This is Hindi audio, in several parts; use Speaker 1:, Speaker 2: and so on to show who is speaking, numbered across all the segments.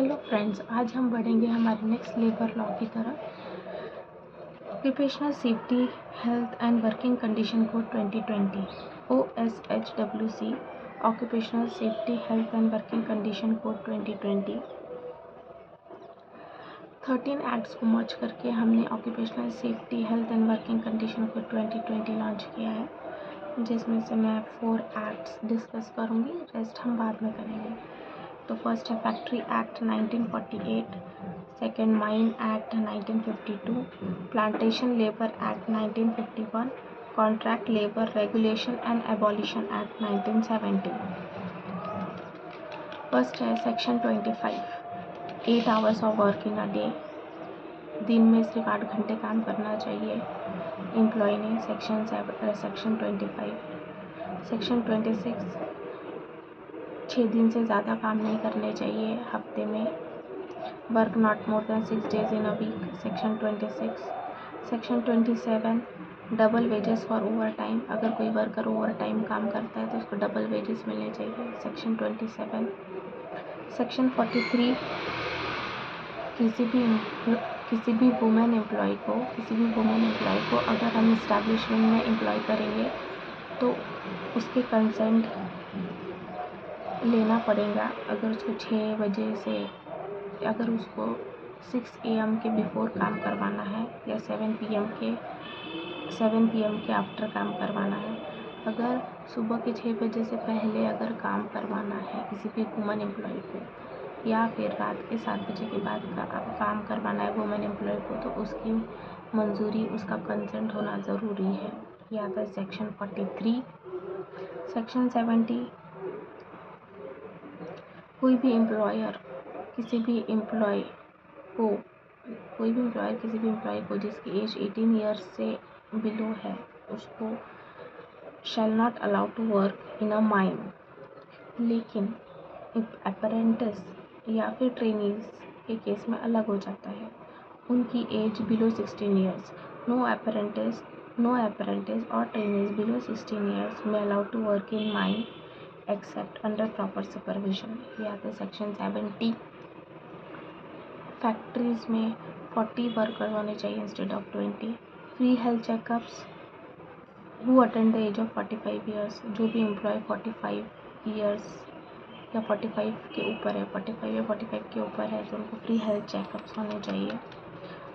Speaker 1: हेलो फ्रेंड्स, आज हम बढ़ेंगे हमारे नेक्स्ट लेबर लॉ की तरफ। Occupational safety health and working condition code 2020 OSHWC occupational safety health and working condition code 2020 13 acts को मर्ज करके हमने occupational safety health and working condition code 2020 launch किया है, जिसमें से मैं 4 एक्ट्स डिस्कस करूँगी, रेस्ट हम बाद में करेंगे। तो फर्स्ट है factory act 1948, second mine act 1952, plantation labour act 1951, contract labour regulation and abolition act 1970। First है section 25, 8 hours of work in a day, दिन में सिर्फ 8 घंटे काम करना चाहिए एम्प्लॉय ने। सेक्शन 25। सेक्शन 26, 6 दिन से ज़्यादा काम नहीं करने चाहिए हफ्ते में। Work not more than 6 days in a week. Section 26। Section 27, double wages for overtime. अगर कोई वर्कर ओवर टाइम काम करता है तो उसको डबल वेजेस मिलने चाहिए। सेक्शन 27। सेक्शन 43, किसी भी वुमेन एम्प्लॉय को अगर हम इस्टेब्लिशमेंट में एम्प्लॉय करेंगे तो उसके कंसेंट लेना पड़ेगा। अगर उसको 6 बजे से, अगर उसको 6 AM के बिफोर काम करवाना है या 7 PM के आफ्टर काम करवाना है। अगर सुबह के 6 बजे से पहले अगर काम करवाना है किसी भी वुमेन एम्प्लॉय को, या फिर रात के 7 बजे के बाद काम करवाना है वुमेन एम्प्लॉय को, तो उसकी मंजूरी, उसका कंसेंट होना ज़रूरी है। ये आता है सेक्शन 43। सेक्शन 70, कोई भी एम्प्लॉयर किसी भी एम्प्लॉय को जिसकी एज 18 ईयर्स से बिलो है, उसको shall not allow to work in a mine. लेकिन अप्रेंटिस या फिर ट्रेनीज के केस में अलग हो जाता है, उनकी age below 16 years. No apprentice और ट्रेनीज बिलो 16 ईयर्स में allowed to work in mine except under proper supervision. ये आता है सेक्शन 70। फैक्ट्रीज में 40 वर्कर होने चाहिए instead of 20। Free health checkups who attend the age of 45 years. जो भी एम्प्लॉय 45 ईयर्स या 45 के ऊपर है, 45 या 45 के ऊपर है, तो उनको फ्री हेल्थ चेकअप्स होने चाहिए।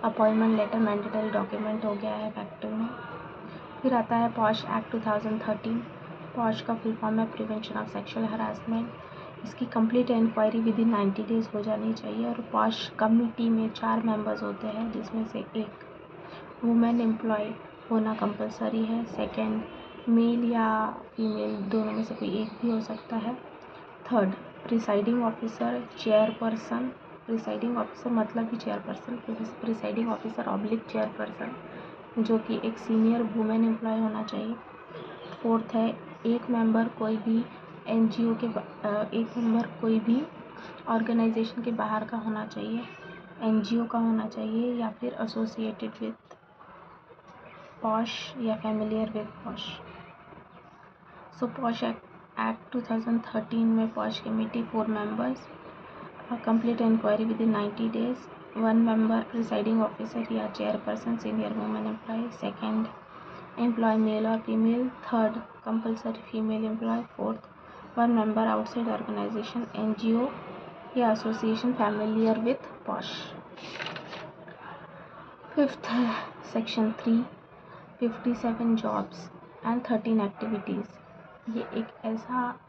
Speaker 1: अपॉइंटमेंट लेटर मैंडेटरी डॉक्यूमेंट हो गया है फैक्ट्री में। फिर आता है पॉश एक्ट 2013। पॉश का फुल फॉर्म है प्रिवेंशन ऑफ सेक्सुअल हरासमेंट। इसकी complete inquiry within 90 days हो जानी चाहिए। और पॉश कमिटी में 4 मेंबर्स होते हैं, जिसमें से एक वुमेन एम्प्लॉय होना कंपलसरी है। सेकेंड, मेल या फीमेल दोनों में से कोई एक भी हो सकता है। Third, presiding officer, chairperson. Presiding officer मतलब ही chairperson, presiding officer oblique chairperson, जो कि एक सीनियर वुमेन एम्प्लॉय होना चाहिए। फोर्थ है, एक मेंबर कोई भी ऑर्गेनाइजेशन के बाहर का होना चाहिए, NGO का होना चाहिए, या फिर एसोसिएटेड विद पॉश या familiar with POSH. So POSH act 2013 में POSH committee 4 members, complete inquiry within 90 days, 1 member presiding officer या chairperson senior women employ. Second, employ male और female. Third, compulsory female employ. Fourth, 1 member outside organisation, NGO या association familiar with POSH. Fifth है सेक्शन 3, 57 जॉब्स एंड 13 एक्टिविटीज़। ये एक ऐसा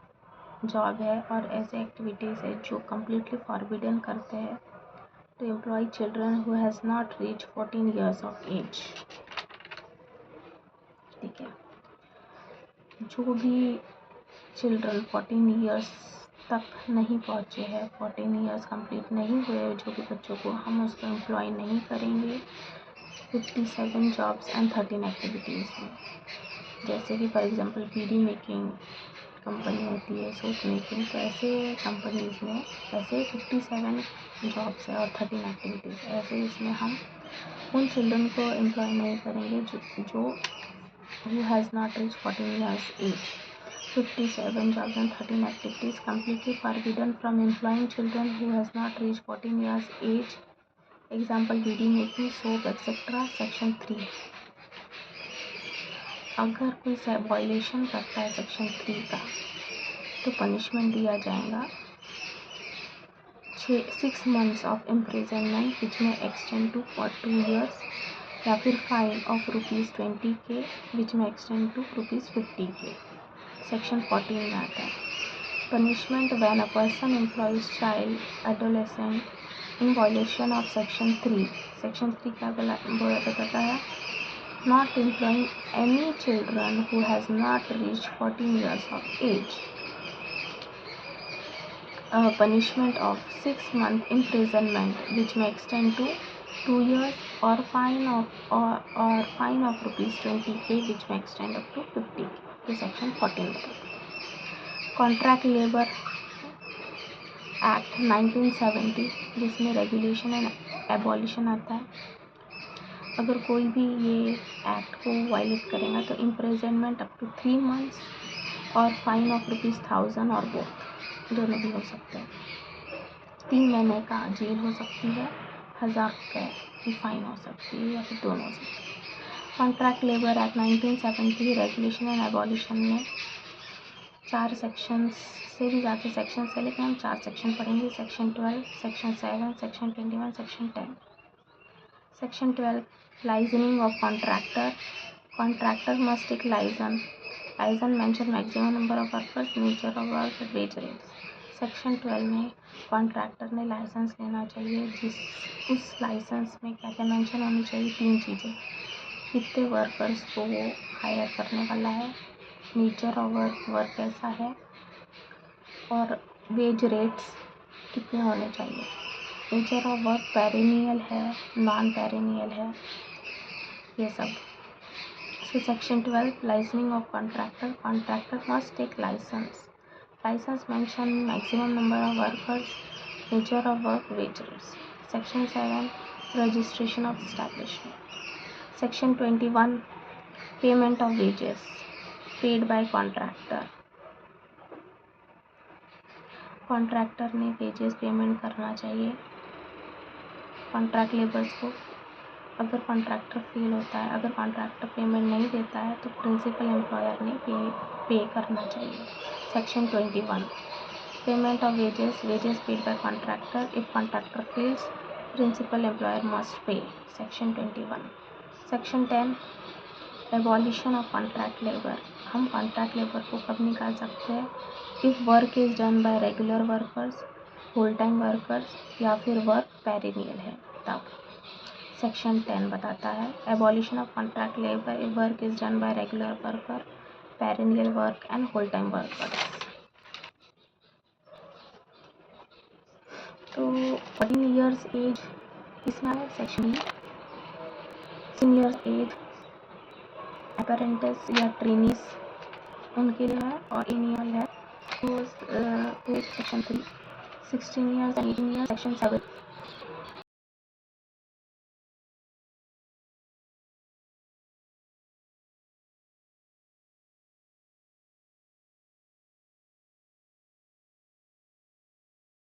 Speaker 1: जॉब है और ऐसे एक्टिविटीज़ है जो कम्प्लीटली फॉरबिडन करते हैं to employ children who has not reach 14 years of age. ठीक है, जो भी चिल्ड्रन 14 years तक नहीं पहुँचे हैं, 14 years कंप्लीट नहीं हुए जो भी बच्चों को, हम उसको एम्प्लॉय नहीं करेंगे 57 जॉब्स एंड 13 एक्टिविटीज़ में। जैसे कि for example beedi making company होती है, सोप मेकिंग, तो ऐसे कंपनीज़ में ऐसे 57 जॉब्स है और 13 एक्टिविटीज़। ऐसे इसमें हम उन चिल्ड्रन को एम्प्लॉय नहीं करेंगे जो who has not reach 14 years age. 57 jobs and 13 activities completely forbidden from employing children who has not reached 14 years age. Example bidi making, soap etc. Section 3। अगर कोई वायलेशन करता है सेक्शन 3 का तो पनिशमेंट दिया जाएगा 6 months ऑफ इम्प्रिजनमेंट विच में एक्सटेंड टू फॉर 2 years या फिर फाइन ऑफ ₹20K विच में एक्सटेंड टू ₹50K। सेक्शन 14 में आता है punishment when a person employees child adolescent in violation of section 3। Section 3 क्या बताता है not employing any children who has not reached 14 years of age. Punishment of 6 month imprisonment which may extend to 2 years or fine of ₹20K which may extend up to 50K। तो सेक्शन 14 बताता है कॉन्ट्रैक्ट लेबर एक्ट 1970 जिसमें रेगुलेशन एंड एबॉलिशन आता है। अगर कोई भी ये एक्ट को वायलेट करेगा तो इम्प्रिजनमेंट अप टू 3 months और फाइन ऑफ ₹1000 और बोथ दोनों भी हो सकते हैं। 3 महीने का जेल हो सकती है, 1000 रुपये की फाइन हो सकती है या फिर दोनों हो सकती है। Contract labour act 1970 regulation and abolition में 4 सेक्शंस से भी ज़्यादा सेक्शंस है लेकिन हम 4 सेक्शन पढ़ेंगे। Section 12, section 7, section 21, section 10। Section 12 licensing of contractor. Contractor must take licence mention maximum number of workers, nature of work, wage rates. Section 12 में कॉन्ट्रैक्टर ने लाइसेंस लेना चाहिए उस लाइसेंस में क्या क्या मेंशन होनी चाहिए 3 चीज़ें। कितने वर्कर्स को वो हायर करने वाला है, नेचर ऑफ वर्क कैसा है और वेज रेट्स कितने होने चाहिए। नेचर ऑफ वर्क पेरिनियल है, नॉन पेरिनियल है, ये सब। So section 12 licensing of contractor must take licence mention maximum number of workers, nature of work, wage rates. Section 7 registration of establishment. Section 21 payment of wages paid by contractor. Contractor ने वेजेस पेमेंट करना चाहिए कॉन्ट्रैक्ट लेबर्स को। अगर कॉन्ट्रैक्टर फेल होता है, अगर कॉन्ट्रैक्टर पेमेंट नहीं देता है तो प्रिंसिपल एम्प्लॉयर ने पे करना चाहिए। Section 21 payment of wages paid by contractor. If contractor fails principal employer must pay. Section 21। Section 10 abolition of contract labour. हम कॉन्ट्रैक्ट लेबर को कब निकाल सकते हैं? If work is done by regular workers, full time workers या फिर वर्क पेरिनियल है तब। सेक्शन 10 बताता है abolition of contract labour if work is done by regular worker, perennial work and full time workers. तो 14 ईयर्स एज इसमें है सेक्शन 16 ईयर्स एज अपेरेंटिस या ट्रेनीज उनके लिए है और एनियल है तो section 3। 16 years and 18 years section 7